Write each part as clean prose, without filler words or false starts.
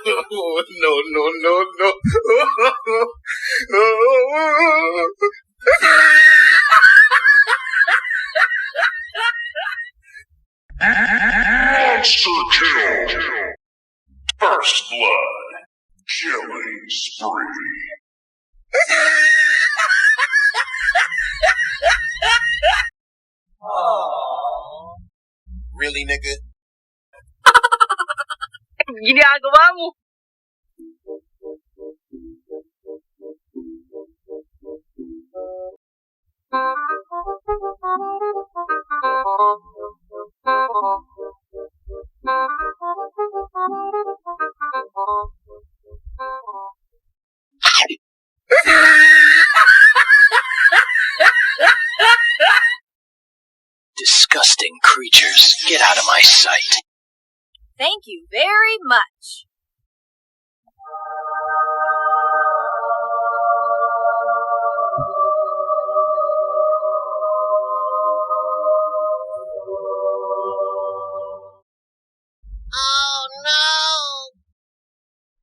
No, no, no, no. Monster kill. First blood. Killing spree. Really, nigga? Ginagawa mo. Disgusting creatures, get out of my sight. Thank you very much.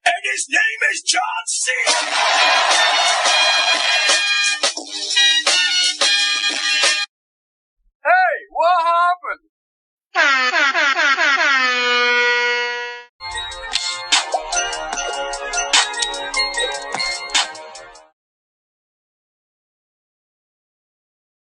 And his name is John C.